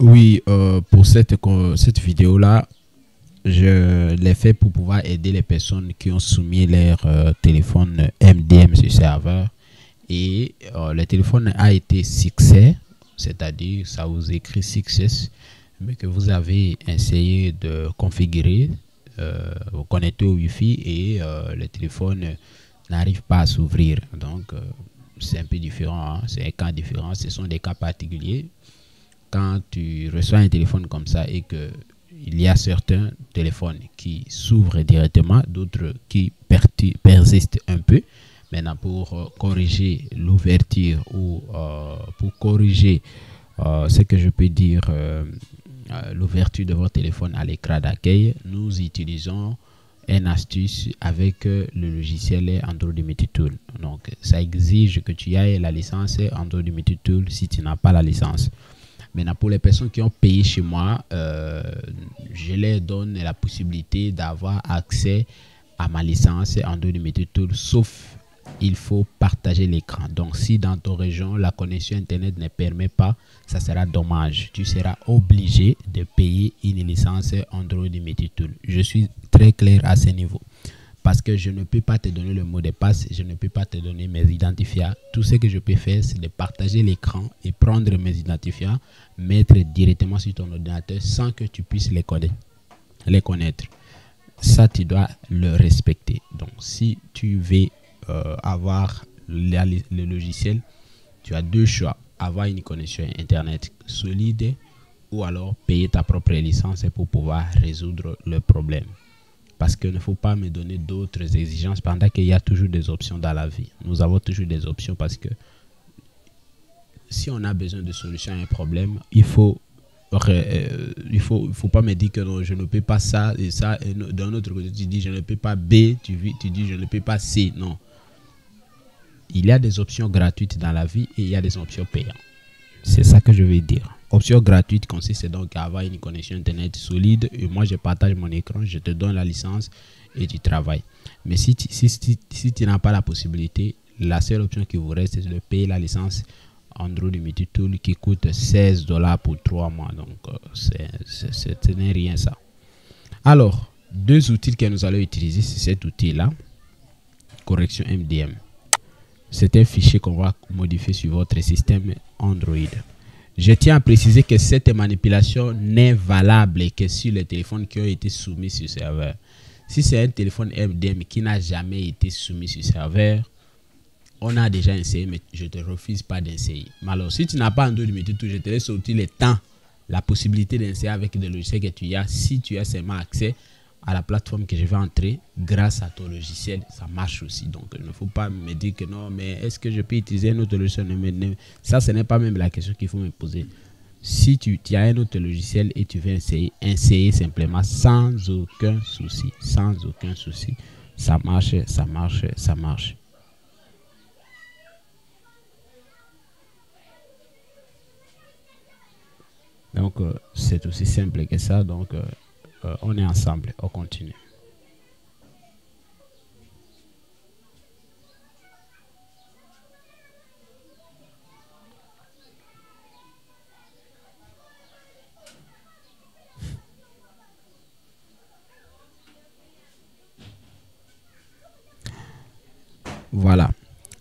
Oui, pour cette vidéo-là, je l'ai fait pour pouvoir aider les personnes qui ont soumis leur téléphone MDM sur serveur et le téléphone a été succès, c'est-à-dire ça vous écrit success, mais que vous avez essayé de configurer, vous connectez au Wi-Fi et le téléphone n'arrive pas à s'ouvrir. Donc, c'est un peu différent, hein? C'est un cas différent, ce sont des cas particuliers. Quand tu reçois un téléphone comme ça et que il y a certains téléphones qui s'ouvrent directement, d'autres qui persistent un peu. Maintenant, pour corriger l'ouverture ou pour corriger ce que je peux dire, l'ouverture de votre téléphone à l'écran d'accueil, nous utilisons une astuce avec le logiciel Android Multitool. Donc, ça exige que tu aies la licence Android Multitool si tu n'as pas la licence. Maintenant, pour les personnes qui ont payé chez moi, je leur donne la possibilité d'avoir accès à ma licence Android Multitool, sauf il faut partager l'écran. Donc, si dans ton région, la connexion Internet ne permet pas, ça sera dommage. Tu seras obligé de payer une licence Android Multitool. Je suis très clair à ce niveau. Parce que je ne peux pas te donner le mot de passe, je ne peux pas te donner mes identifiants. Tout ce que je peux faire, c'est de partager l'écran et prendre mes identifiants, mettre directement sur ton ordinateur sans que tu puisses les connaître. Ça, tu dois le respecter. Donc, si tu veux avoir le logiciel, tu as deux choix. Avoir une connexion Internet solide ou alors payer ta propre licence pour pouvoir résoudre le problème. Parce qu'il ne faut pas me donner d'autres exigences pendant qu'il y a toujours des options dans la vie. Nous avons toujours des options parce que si on a besoin de solution à un problème, il faut pas me dire que non, je ne peux pas ça et ça. Et d'un autre côté, tu dis je ne peux pas B, tu dis je ne peux pas C. Non. Il y a des options gratuites dans la vie et il y a des options payantes. C'est ça que je veux dire. Option gratuite consiste donc à avoir une connexion Internet solide et moi je partage mon écran, je te donne la licence et tu travailles. Mais si tu n'as pas la possibilité, la seule option qui vous reste c'est de payer la licence Android Multitool qui coûte $16 pour 3 mois. Donc ce n'est rien ça. Alors, deux outils que nous allons utiliser, c'est cet outil-là, correction MDM. C'est un fichier qu'on va modifier sur votre système Android. Je tiens à préciser que cette manipulation n'est valable que sur les téléphones qui ont été soumis sur serveur. Si c'est un téléphone MDM qui n'a jamais été soumis sur serveur, on a déjà essayé, mais je ne te refuse pas d'essayer. Mais alors, si tu n'as pas Android Multitool, je te laisse sortir le temps, la possibilité d'essayer avec des logiciels que tu as. Si tu as seulement accès à la plateforme que je vais entrer, grâce à ton logiciel, ça marche aussi. Donc, il ne faut pas me dire que non, mais est-ce que je peux utiliser un autre logiciel? Ça, ce n'est pas même la question qu'il faut me poser. Si tu as un autre logiciel et tu veux essayer simplement sans aucun souci. Sans aucun souci. Ça marche, ça marche, ça marche. Donc, c'est aussi simple que ça. Donc, on est ensemble. On continue. Voilà.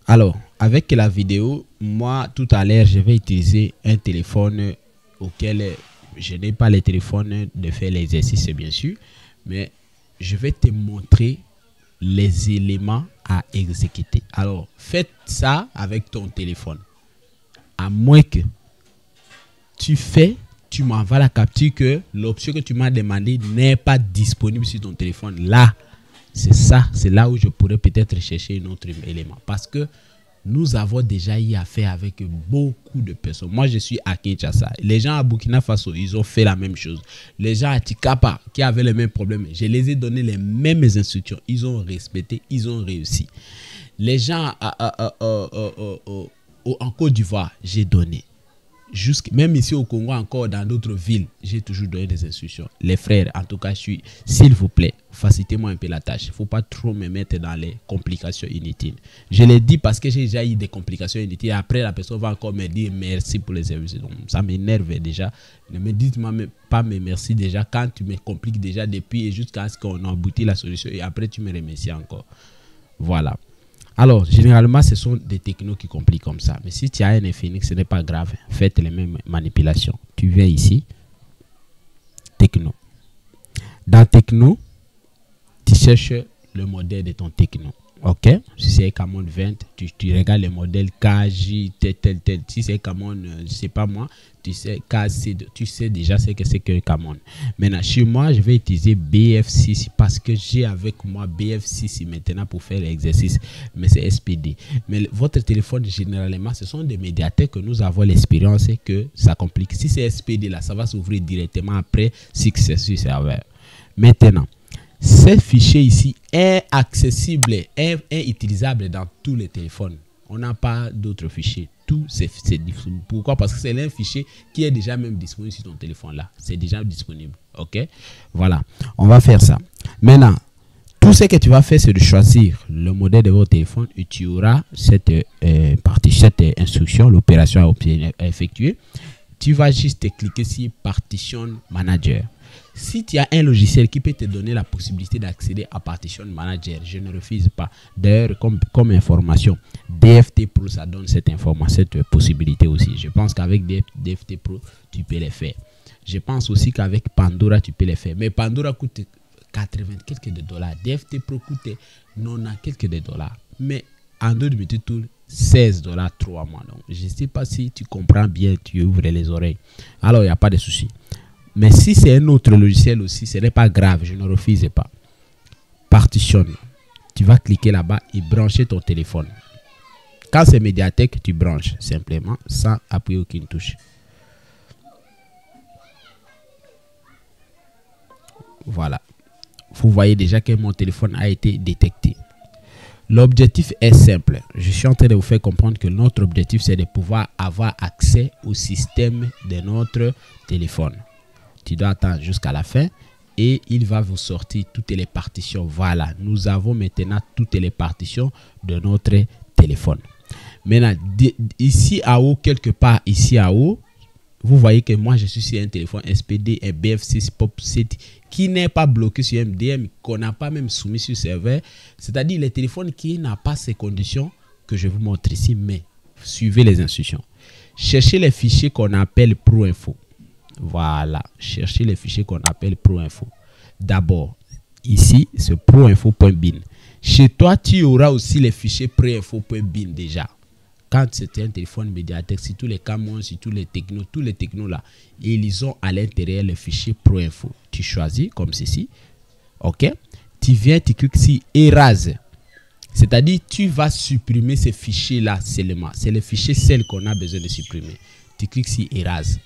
Alors, avec la vidéo, moi, tout à l'heure, je vais utiliser un téléphone auquel je n'ai pas le téléphone de faire l'exercice, bien sûr, mais je vais te montrer les éléments à exécuter. Alors, faites ça avec ton téléphone. À moins que tu m'envoies la capture que l'option que tu m'as demandé n'est pas disponible sur ton téléphone. Là, c'est là où je pourrais peut-être chercher un autre élément. Parce que nous avons déjà eu affaire avec beaucoup de personnes. Moi, je suis à Kinshasa. Les gens à Burkina Faso, ils ont fait la même chose. Les gens à Tikapa, qui avaient les mêmes problèmes, je les ai donné les mêmes instructions. Ils ont respecté, ils ont réussi. Les gens en Côte d'Ivoire, j'ai donné. même ici au Congo, encore dans d'autres villes, j'ai toujours donné des instructions. Les frères, en tout cas, s'il vous plaît, facilitez-moi un peu la tâche. Il ne faut pas trop me mettre dans les complications inutiles. Je l'ai dit parce que j'ai déjà eu des complications inutiles. Après, la personne va encore me dire merci pour les services. Donc, ça m'énerve déjà. Ne me dites pas mais merci déjà quand tu me compliques déjà depuis et jusqu'à ce qu'on aboutit la solution et après tu me remercies encore. Voilà. Alors, généralement, ce sont des technos qui compliquent comme ça. Mais si tu as un Infinix, ce n'est pas grave. Faites les mêmes manipulations. Tu viens ici. Techno. Dans Techno, tu cherches le modèle de ton Techno. Ok? Si c'est Camon 20, tu regardes le modèle KJ, tel. Si c'est Camon, je ne sais pas moi, tu sais KC, tu sais déjà ce que c'est que Camon. Maintenant, chez moi, je vais utiliser BF6 parce que j'ai avec moi BF6 maintenant pour faire l'exercice, mais c'est SPD. Mais votre téléphone, généralement, ce sont des médiathèques que nous avons l'expérience et que ça complique. Si c'est SPD, là, ça va s'ouvrir directement après Success Server. Maintenant, ce fichier ici est accessible, est utilisable dans tous les téléphones. On n'a pas d'autres fichiers. Tout c'est disponible. Pourquoi? Parce que c'est un fichier qui est déjà même disponible sur ton téléphone là. C'est déjà disponible. Ok? Voilà. On va faire ça. Maintenant, tout ce que tu vas faire, c'est de choisir le modèle de votre téléphone et tu auras cette instruction, l'opération à effectuer. Tu vas juste cliquer sur Partition Manager. Si tu as un logiciel qui peut te donner la possibilité d'accéder à Partition Manager, je ne refuse pas. D'ailleurs, comme information, DFT Pro, ça donne cette information, cette possibilité aussi. Je pense qu'avec DFT Pro, tu peux les faire. Je pense aussi qu'avec Pandora, tu peux les faire. Mais Pandora coûte 80 quelques de dollars. DFT Pro coûte 90 quelques de dollars. Mais Android Multitool, 16 dollars 3 mois. Donc, je ne sais pas si tu comprends bien, tu ouvres les oreilles. Alors, il n'y a pas de souci. Mais si c'est un autre logiciel aussi, ce n'est pas grave, je ne refuse pas. Partitionne. Tu vas cliquer là-bas et brancher ton téléphone. Quand c'est médiathèque, tu branches simplement sans appuyer aucune touche. Voilà. Vous voyez déjà que mon téléphone a été détecté. L'objectif est simple. Je suis en train de vous faire comprendre que notre objectif, c'est de pouvoir avoir accès au système de notre téléphone. Tu dois attendre jusqu'à la fin et il va vous sortir toutes les partitions. Voilà, nous avons maintenant toutes les partitions de notre téléphone. Maintenant, ici à haut, quelque part ici à haut, vous voyez que moi je suis sur un téléphone SPD, un BF6 POP7 qui n'est pas bloqué sur MDM, qu'on n'a pas même soumis sur serveur. C'est-à-dire les téléphones qui n'ont pas ces conditions que je vous montre ici, mais suivez les instructions. Cherchez les fichiers qu'on appelle ProInfo. Voilà, cherchez les fichiers qu'on appelle ProInfo. D'abord, ici, c'est proinfo.bin. Chez toi, tu auras aussi les fichiers proinfo.bin déjà. Quand c'est un téléphone médiathèque, si tous les Camon, si tous les technos là, ils ont à l'intérieur le fichier ProInfo. Tu choisis comme ceci. Ok. Tu viens, tu cliques sur Erase. C'est-à-dire, tu vas supprimer ces fichiers là seulement. C'est le fichier seul qu'on a besoin de supprimer. Tu cliques sur Erase.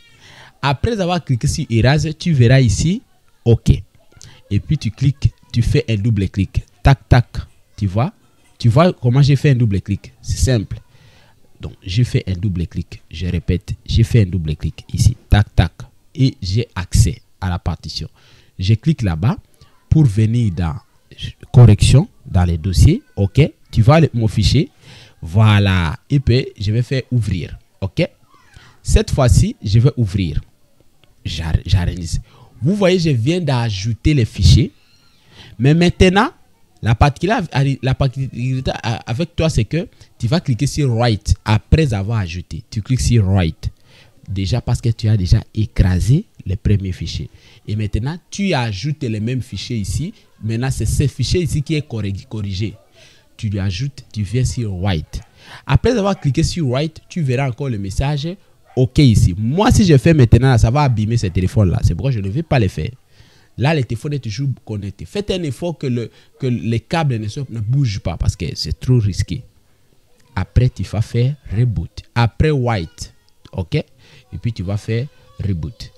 Après avoir cliqué sur Erase, tu verras ici OK. Et puis tu cliques, tu fais un double clic. Tac, tac. Tu vois comment j'ai fait un double clic? C'est simple. Donc, j'ai fait un double clic. Je répète, j'ai fait un double clic ici. Tac, tac. Et j'ai accès à la partition. Je clique là-bas pour venir dans correction, dans les dossiers. OK. Tu vois mon fichier. Voilà. Et puis, je vais faire ouvrir. OK. Cette fois-ci, je vais ouvrir. J'arrête. Vous voyez, je viens d'ajouter les fichiers. Mais maintenant, la particularité avec toi, c'est que tu vas cliquer sur Write après avoir ajouté. Tu cliques sur Write. Déjà parce que tu as déjà écrasé les premiers fichiers. Et maintenant, tu ajoutes les mêmes fichiers ici. Maintenant, c'est ce fichier ici qui est corrigé. Tu lui ajoutes, tu viens sur Write. Après avoir cliqué sur Write, tu verras encore le message OK ici. Moi, si je fais maintenant, ça va abîmer ce téléphone-là. C'est pourquoi je ne vais pas le faire. Là, le téléphone est toujours connecté. Faites un effort que les câbles ne bougent pas parce que c'est trop risqué. Après, tu vas faire Reboot. Après White. OK? Et puis, tu vas faire Reboot.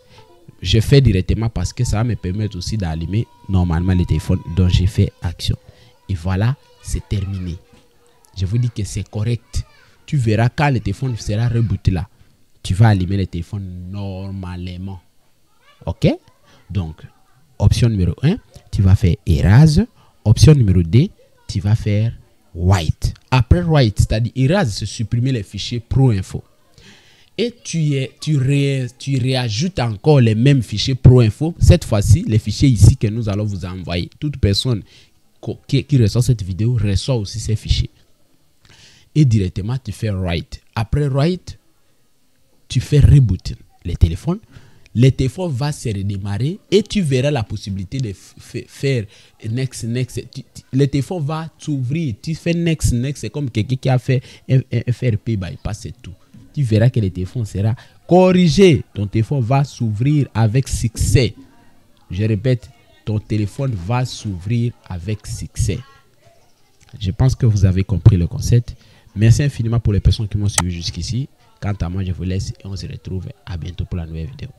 Je fais directement parce que ça va me permettre aussi d'allumer normalement le téléphone dont j'ai fait action. Et voilà, c'est terminé. Je vous dis que c'est correct. Tu verras quand le téléphone sera rebooté là. tu vas allumer le téléphone normalement. OK? Donc, option numéro 1, tu vas faire erase. Option numéro 2, tu vas faire white. Après white, c'est-à-dire erase, c'est supprimer les fichiers pro-info. Et tu réajoutes encore les mêmes fichiers pro-info. Cette fois-ci, les fichiers ici que nous allons vous envoyer. Toute personne qui reçoit cette vidéo reçoit aussi ces fichiers. Et directement, tu fais write. Après write, tu fais reboot les téléphones. Le téléphone va se redémarrer et tu verras la possibilité de faire next. Le téléphone va s'ouvrir. Tu fais next. C'est comme quelqu'un qui a fait un FRP bypass, c'est tout. Tu verras que le téléphone sera corrigé. Ton téléphone va s'ouvrir avec succès. Je répète, ton téléphone va s'ouvrir avec succès. Je pense que vous avez compris le concept. Merci infiniment pour les personnes qui m'ont suivi jusqu'ici. Quant à moi, je vous laisse et on se retrouve à bientôt pour la nouvelle vidéo.